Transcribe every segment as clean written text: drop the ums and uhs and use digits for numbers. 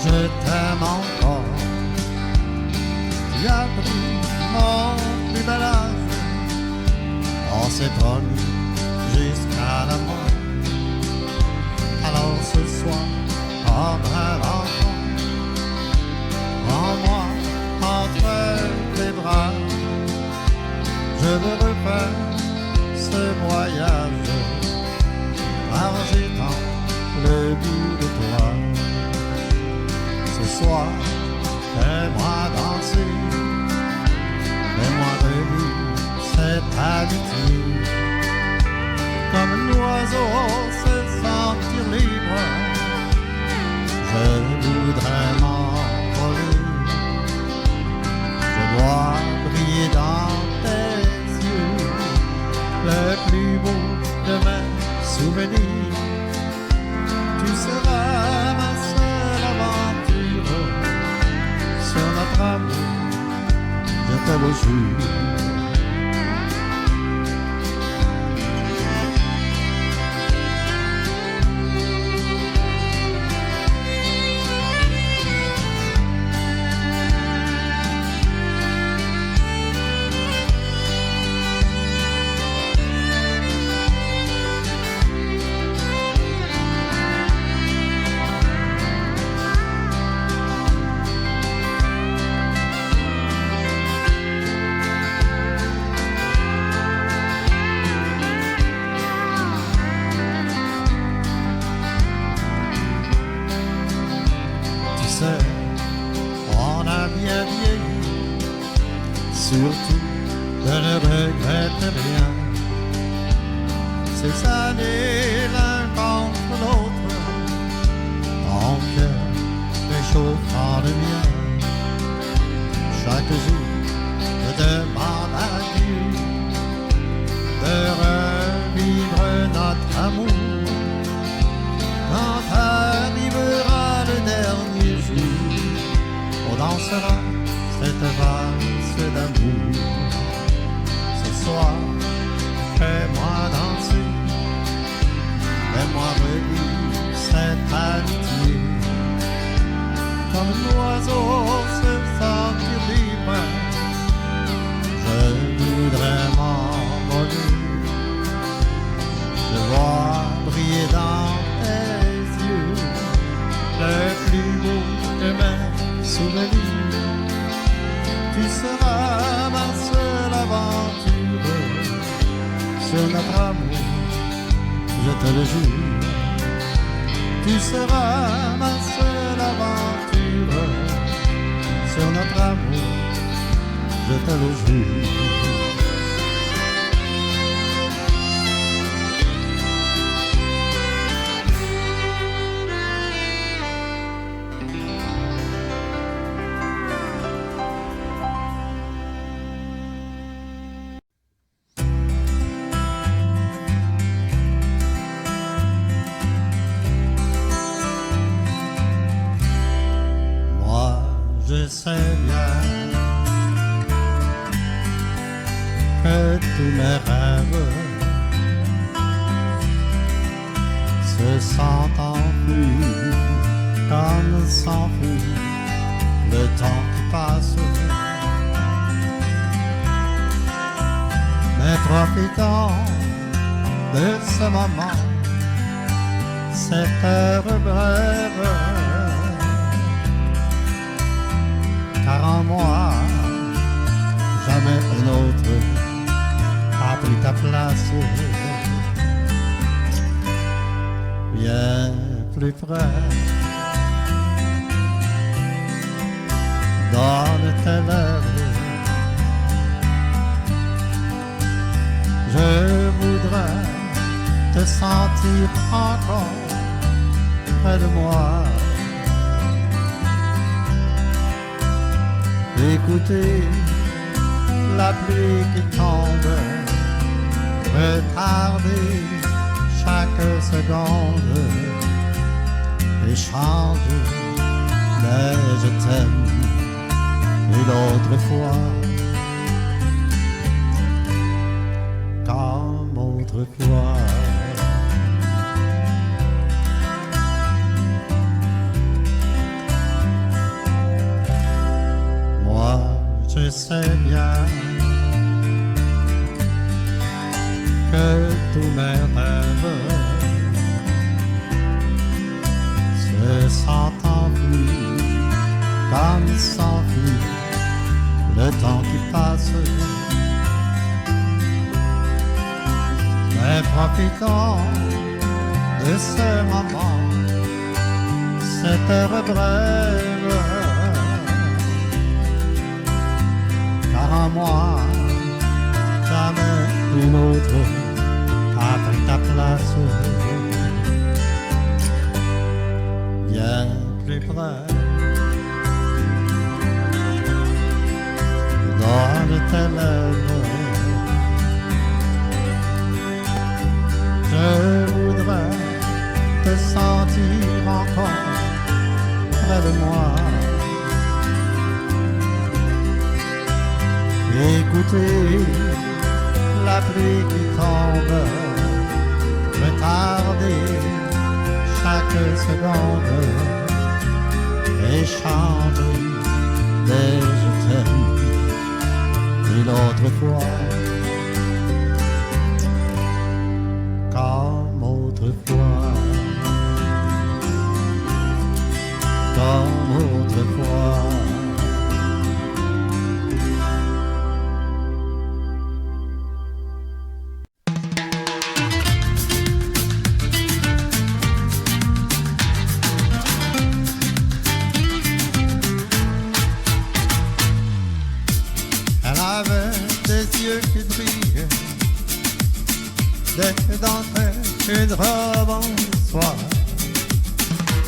je t'aime encore. Tu as pris mon plus bel âge, on s'est promis jusqu'à la mort. Alors ce soir, comme un enfant, prends-moi entre tes bras. Je veux refaire ce voyage, car j'ai tant le goût de toi. Ce soir, fais-moi danser, fais-moi revivre cette amitié. Comme l'oiseau se sentir libre, je voudrais m'envoler. Je vois briller dans tes yeux le plus beau de mes souvenirs. Tu seras ma seule aventure, sur notre amour, je te le jure. On a bien vieilli, surtout je ne regrette rien. Ces années l'un contre l'autre, mon cœur réchauffant le mien. Chaque jour je demande à Dieu de revivre notre amour. Quand arrivera le dernier jour, on dansera cette valse d'amour. Ce soir, fais-moi danser, fais-moi revivre cette amitié. Comme l'oiseau se sentir libre, je voudrais m'envoler. Je vois briller dans tes yeux le plus beau de mes souvenirs. Tu seras ma seule aventure, sur notre amour, je te le jure. Tu seras ma seule aventure, sur notre amour, je te le jure. Je sais bien que tous mes rêves se sentent enfuis, comme s'enfuit le temps qui passe. Mais profitons de ce moment, cette heure brève, car en moi, jamais un autre a pris ta place. Viens plus près, donne tes lèvres. Je voudrais te sentir encore près de moi. Écoutez la pluie qui tombe, retarder chaque seconde, échanger les je t'aime et l'autre fois, comme autrefois. je sais bien que tous mes rêves se sont enfuis comme s'enfuit le temps qui passe. Mais profitons de ce moment, cette heure brève, car en moi, jamais une autre a pris ta place. Viens plus près, donne tes lèvres. Je voudrais te sentir encore près de moi, écouter la pluie qui tombe, retarder chaque seconde, échanger des je t'aime une autre fois. Comme autrefois, comme autrefois. Elle avait des yeux qui brillent, des dentelles, une robe en soie,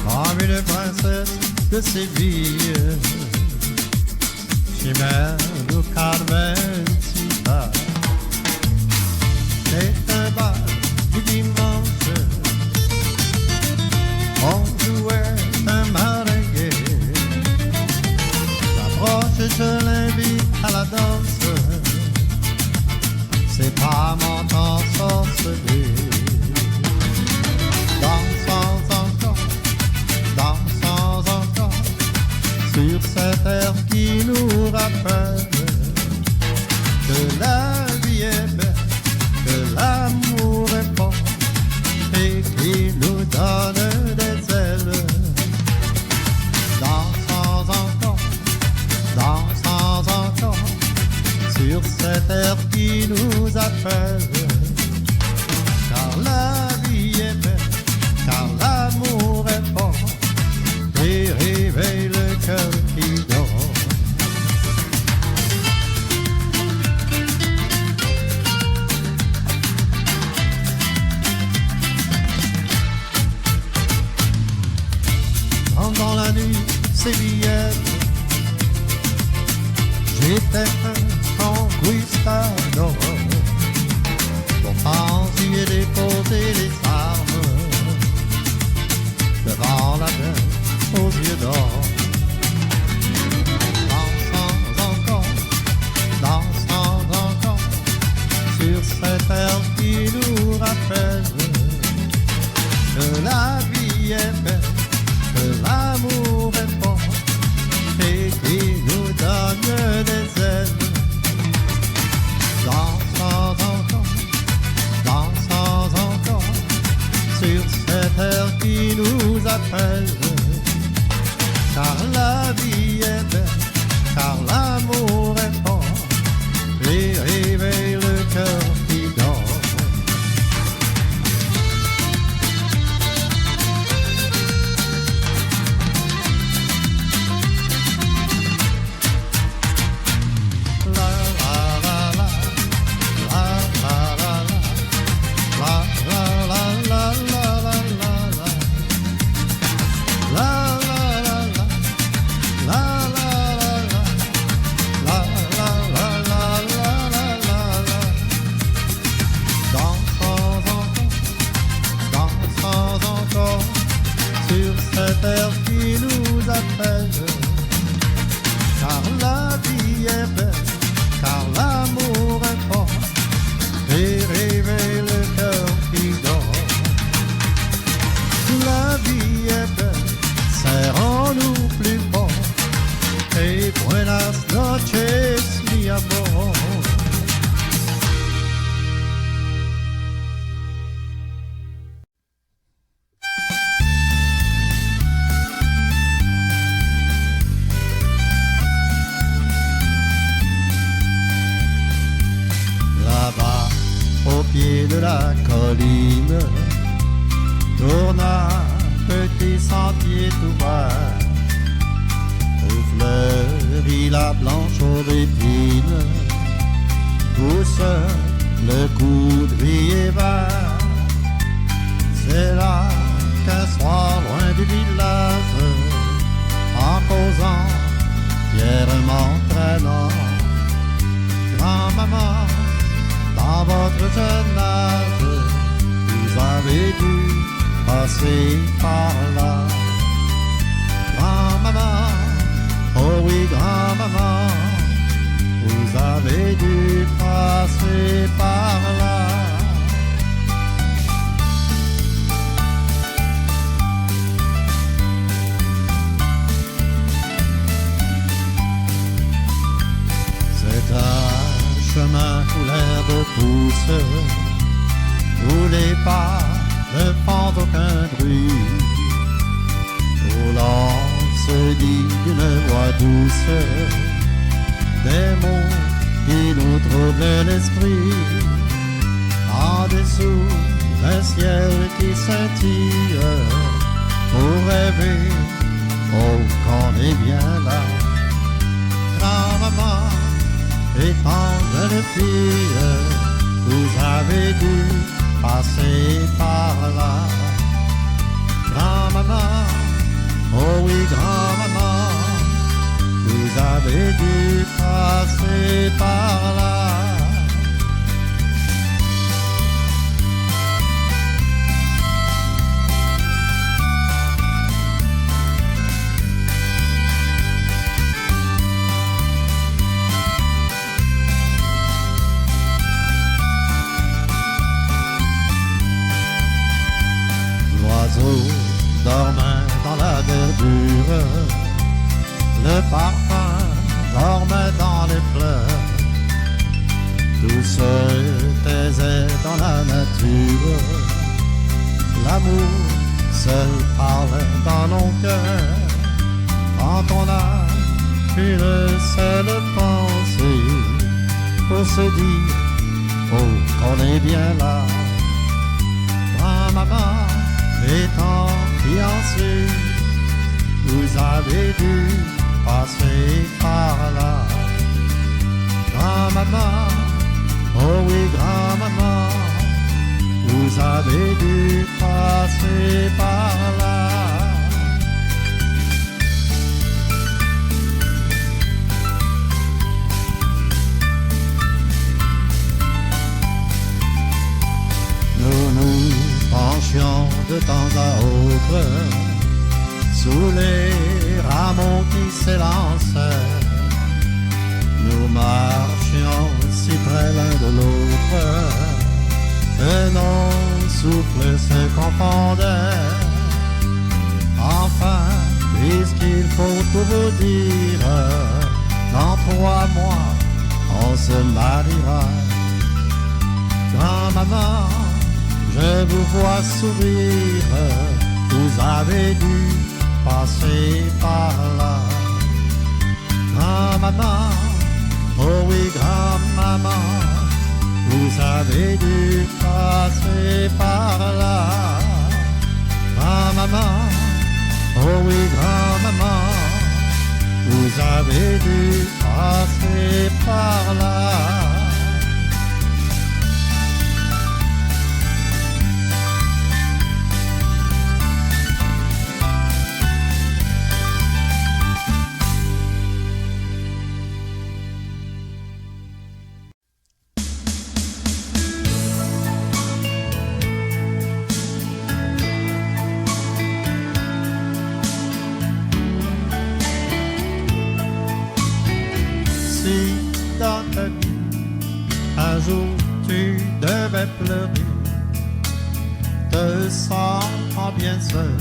comme une princesse de Séville, chimère ou Carmencita. C'est un bal du dimanche, on jouait un merengue. J'approche, je l'invite à la danse, c'est pas mon temps sorcelé. Dansons encore sur cette air qui nous rappelle que la vie est belle, que l'amour est fort et qui nous donne des ailes. Dansons encore sur cette air qui nous appelle, car la vie est belle, car l'amour est fort et réveille le cœur qui dort. Pendant la nuit sévillaine, j'étais un conquistador. Pourtant j'y ai déposé les armes devant la belle aux yeux d'or. Dansons encore sur cette air qui nous rappelle que la vie est belle, que l'amour est fort et qui nous donne des ailes. Dansons encore Buenas noches, mi amor. Là-bas, au pied de la colline, tourne un petit sentier tout bas, où fleurit la blanche aubépine, pousse le coup de vie bas. C'est là qu'un soir loin du village, en causant, fièrement traînant, grand-maman, dans votre jeune âge, vous avez dû passer par là. Grand-maman, oh oui grand-maman, vous avez dû passer par là. C'est un chemin où l'herbe pousse, où les pas ne font aucun bruit, où l'on se dit d'une voix douce des mots qui nous troublent l'esprit, en dessous d'un ciel qui scintille, pour rêver, oh qu'on est bien là. Grand-maman, étant jeune fille, vous avez dû passer par là. Grand-maman, oh oui grand-maman, vous avez dû passer par là. L'oiseau dormait dans la verdure, le parfum dormait dans les fleurs, tout se taisait dans la nature, l'amour seul parlait dans nos cœurs, quand on a une seule pensée, pour se dire, oh qu'on est bien là. Grand-maman, étant fiancé, vous avez dû passer par là. Grand-maman, oh oui grand-maman, vous avez dû passer par là. Nous nous penchions de temps à autre sous les rameaux qui s'élancent. Nous marchions si près l'un de l'autre que nos souffles se confondaient. Enfin, puisqu'il faut tout vous dire, dans 3 mois, on se mariera. Grand-maman, je vous vois sourire, vous avez dû passer par là. Grand-maman, oh oui grand-maman, vous avez dû passer par là. Grand-maman, oh oui grand-maman, vous avez dû passer par là. Dans ta vie, un jour tu devais pleurer, te sentant bien seul,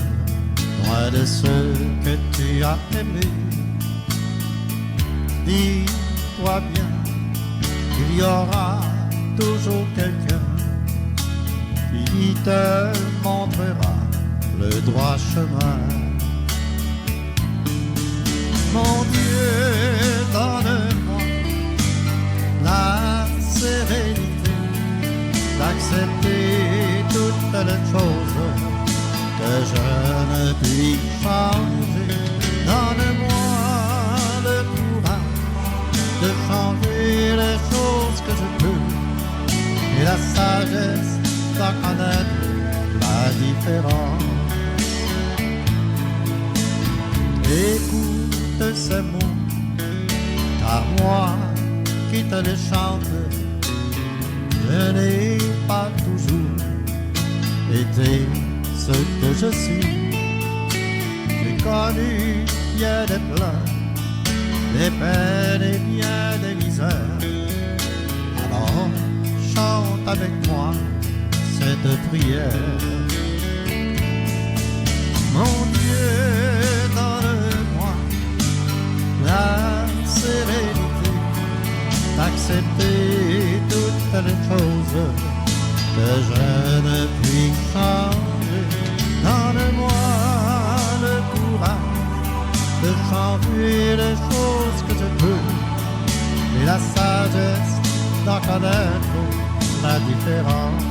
loin de ceux que tu as aimés. dis-toi bien, il y aura toujours quelqu'un qui te montrera le droit chemin. Mon Dieu, donne-moi la sérénité d'accepter toutes les choses que je ne puis changer. Donne-moi le courage de changer les choses que je peux et la sagesse d'en connaître la différence. Écoute ces mots, car moi qui te les chante, je n'ai pas toujours été ce que je suis. J'ai connu bien des pleurs, des peines et bien des misères. Alors chante avec moi cette prière. Mon Dieu, donne-moi la sérénité d'accepter toutes les choses que je ne puis changer. Donne-moi le courage de changer les choses que je peux et la sagesse d'en connaître la différence.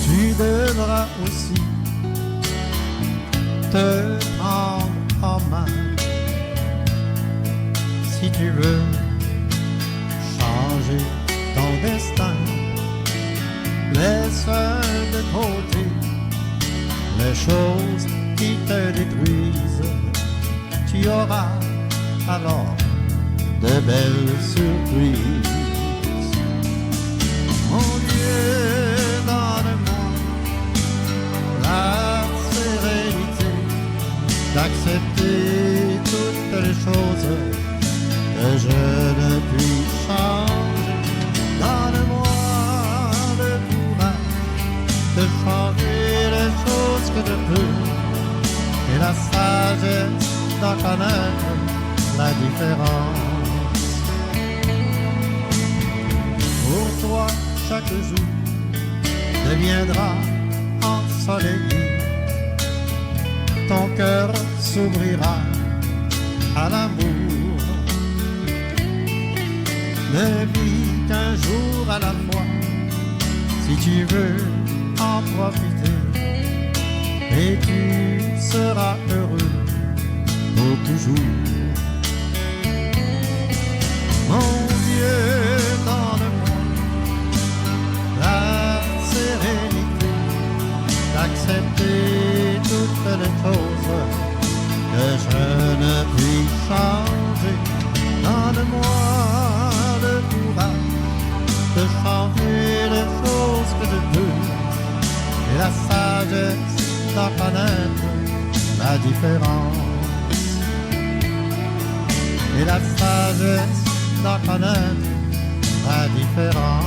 Tu devras aussi te prendre en main si tu veux changer ton destin. Laisse de côté les choses qui te détruisent. Tu auras alors de belles surprises. Mon Dieu, donne-moi la sérénité d'accepter toutes les choses que je ne puis changer. Donne-moi le courage de changer les choses que je peux et la sagesse d'en connaître la différence. Pour toi, chaque jour deviendra ensoleillé. Ton cœur s'ouvrira à l'amour. Ne vis qu'un jour à la fois, si tu veux en profiter, et tu seras heureux pour toujours. Mon Dieu, donne-moi la sérénité d'accepter toutes les choses que je ne puis changer. Donne-moi le courage de changer les choses que je peux et la sagesse d'en connaître la différence. Et la sagesse d'en connaître la différence.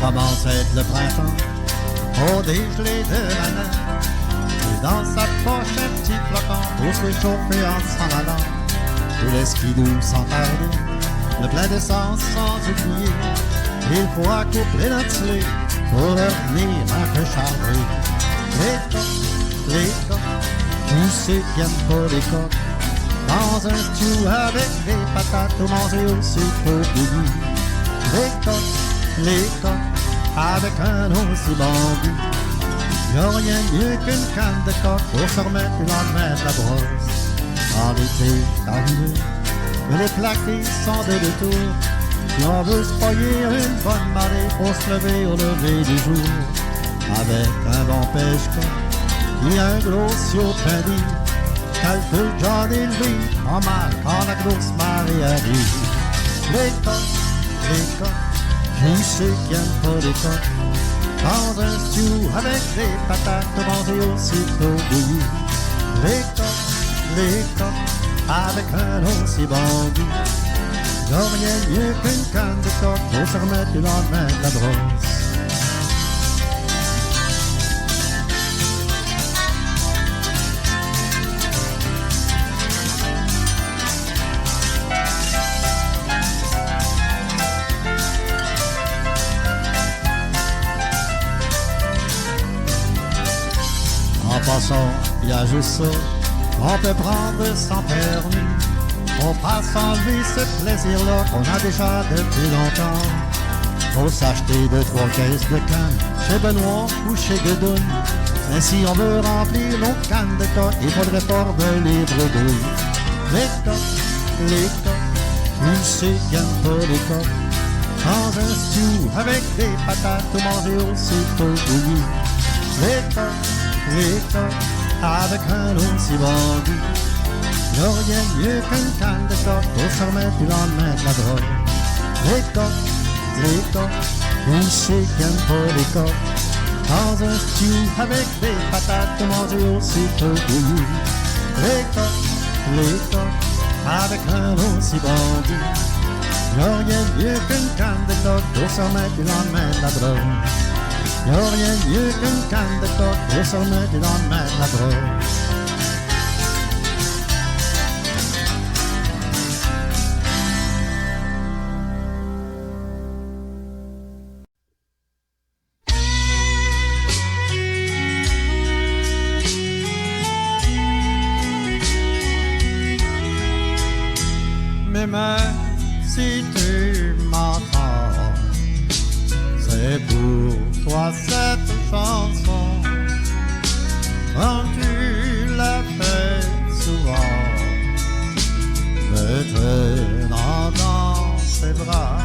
Commence à être le printemps, au dégelé de la neige, et dans sa poche un petit flocon pour se réchauffer en s'en allant. Tous les skidoo sans tarder, le plein d'essence sans oublier, il faut accoupler notre slé pour leur venir un peu chargé. Les coques, tous ceux qui aiment pas les coques, dans un stew avec des patates ou manger au sucre au bouilli. Les coques, avec un aussi bon goût. Y'a rien de mieux qu'une canne de coque pour se remettre le lendemain de la brosse. Quand l'été est arrivé, que les plaqués sont de retour, si on veut se payer une bonne marée pour se lever au lever du jour. Avec un bon pêche-coque et un gros sio trendy, calcule John et lui, en mal quand la grosse marée arrive. Les coques, qui c'est qui aime pas les coques? Dans un stew avec des patates mangées aussitôt bouillies. Les coques, avec un aussi bon goût. Y'a rien mieux qu'une canne de coque pour se remettre le lendemain de la brosse. En passant, il y a juste ça, on peut prendre sans permis. On passe enlever ce plaisir-là qu'on a déjà depuis longtemps. Faut s'acheter 2-3 caisses de cannes chez Benoît ou chez Guedoune. Mais si on veut remplir nos cannes de coque, il faudrait pas revenir bredouille. Les coques, qui c'est qui aime pas les coques? Dans un stew avec des patates tout manger aussitôt bouilli. Les coques, avec un aussi bon goût. Y'a rien mieux qu'une canne de coque pour se remettre du lendemain de la drogue. Les coques, qui c'est qui aime pas les coques? Dans un stew avec des patates tout manger aussitôt bouilli. Les coques, avec un aussi bon goût. Y'a rien mieux qu'une canne de coque pour se remettre du lendemain de la drogue. Y'a rien mieux qu'une canne de coque pour se remettre du lendemain de la drogue. Mais même si tu m'entends, c'est pour toi cette chanson. Quand tu l'as fait souvent, me tenant dans ses bras,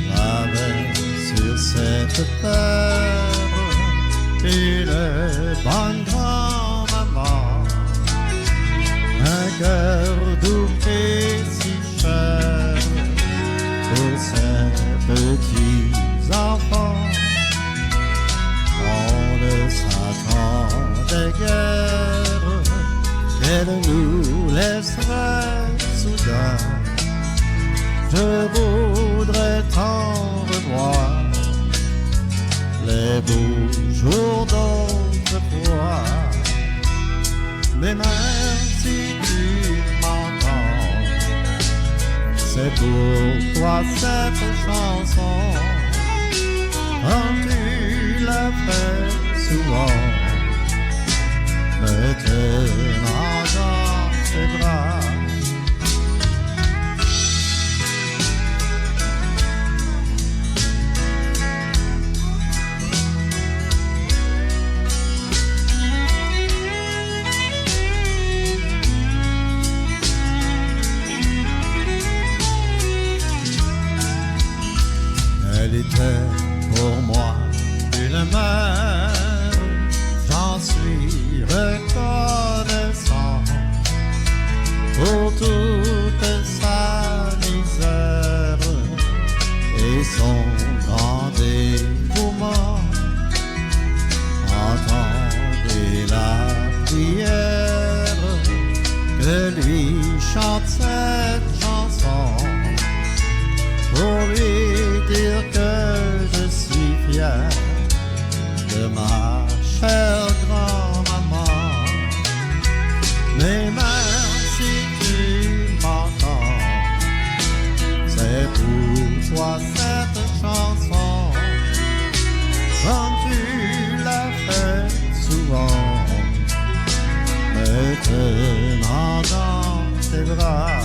j'avais sur cette terre une bonne grand-maman, un cœur doux et si cher pour ses petits enfants. On ne s'attendait guère qu'elle nous laisserait soudain. Je voudrais tant revoir les beaux jours d'autrefois. Mais même si tu m'entends, c'est pour toi cette chanson. Quand tu l'as fait souvent, me tenant dans tes bras. Elle était pour moi une mère, j'en suis reconnaissant pour toute sa misère et son grand dévouement. Entendez la prière que lui chante cette chanson, pour lui dire que je suis fier de ma chère grand-maman. Mais même si tu m'entends, c'est pour toi cette chanson. Quand tu l'as fait souvent, me tenant dans tes bras.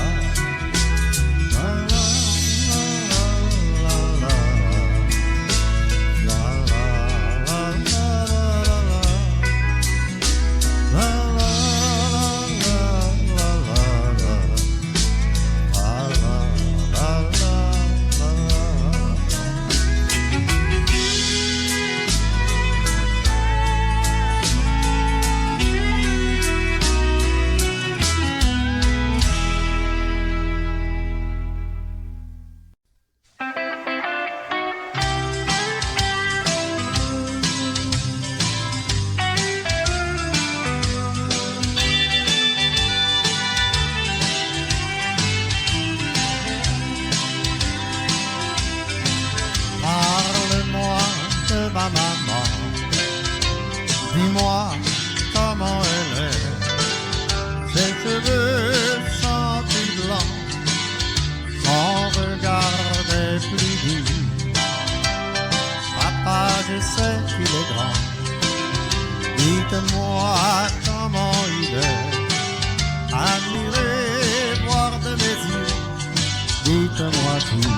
tout.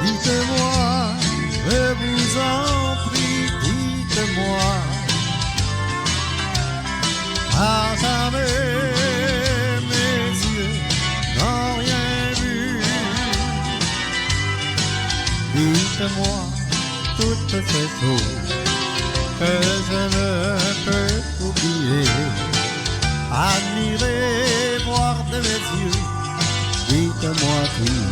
Dites-moi, je vous en prie, dites-moi, à jamais mes yeux n'ont rien vu. Dites-moi toutes ces choses que je ne peux oublier. Admirez, voir de mes yeux, dites-moi tout.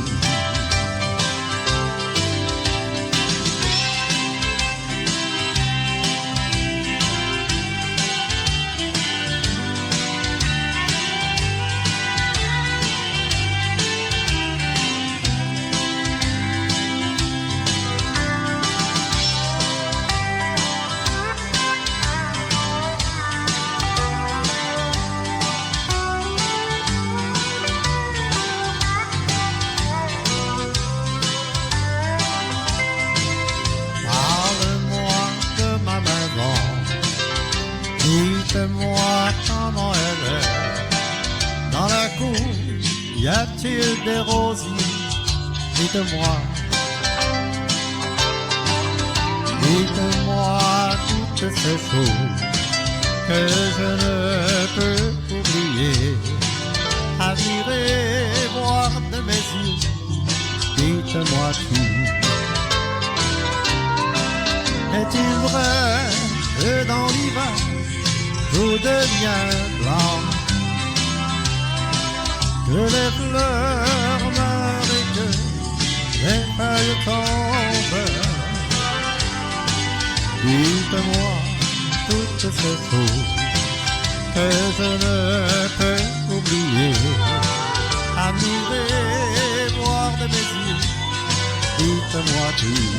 Dites-moi comment elle est. Dans la cour, y a-t-il des rosiers? Dites-moi. Dites-moi toutes ces choses que je ne peux oublier. Admirez, voir de mes yeux, dites-moi tout. Est-il vrai que dans l'hiver tout devient blanc, que les fleurs meurent et que les feuilles tombent? Dites-moi toutes ces choses que je ne peux oublier. Admirez, voir de mes yeux, dites-moi tout.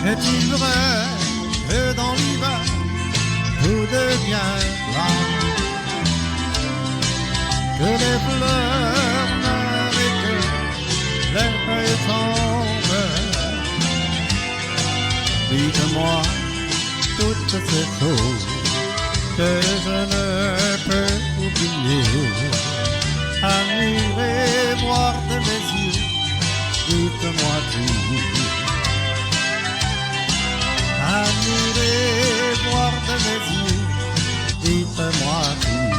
Est-il vrai que dans l'hiver tout devient blanc, que les fleurs meurent et que les feuilles tombent? Dites-moi toutes ces choses que je ne peux oublier. Admirez, voir de mes yeux, dites-moi tout. Admirez, voir de mes yeux, dites-moi tout.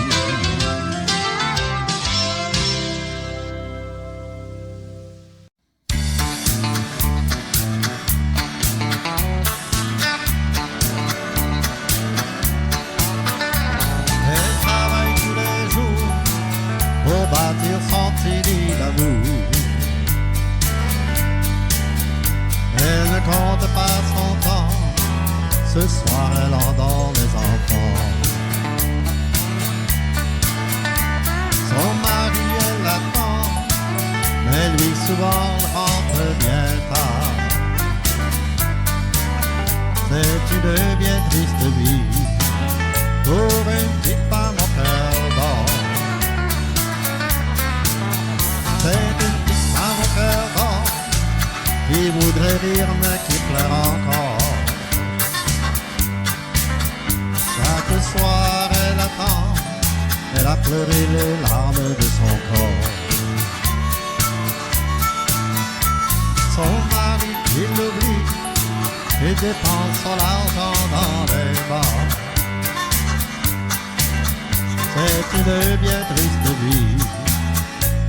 Elle travaille tous les jours pour bâtir son petit d'amour. Elle ne compte pas son temps. Ce soir elle endort les enfants. Son mari elle l'attend, mais lui souvent rentre bien tard. C'est une bien triste vie pour une petite femme au cœur d'or. C'est une petite femme au cœur d'or qui voudrait rire mais qui pleure encore. Chaque soir elle attend, elle a pleuré les larmes de son corps. Son mari il l'oublie et dépense son argent dans les bars. C'est une bien triste vie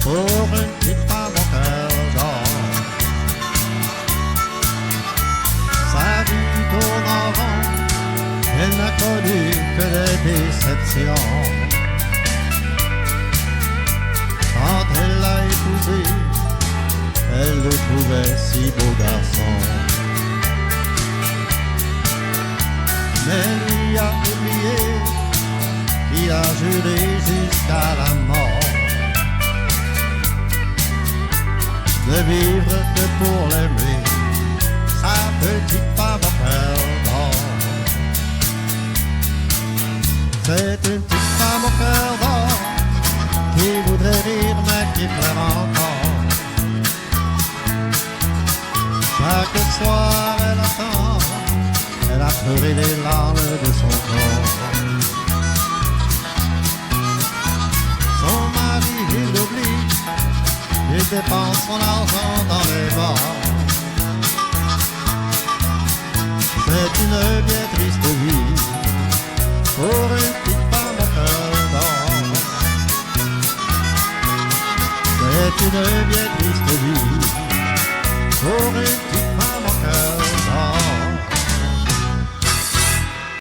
pour une petite femme au cœur d'or. Sa vie tourne en rond, elle n'a connu que des déceptions. Quand elle l'a épousé, elle le trouvait si beau garçon. Mais lui a oublié, il a jurer jusqu'à la mort de vivre que pour l'aimer, sa petite femme au cœur d'or. C'est une petite femme au cœur d'or qui voudrait rire mais qui pleure encore. Chaque soir elle attend, elle a pleuré les larmes de son corps. Son mari il l'oublie, il dépense son argent dans les bars. C'est une bien triste vie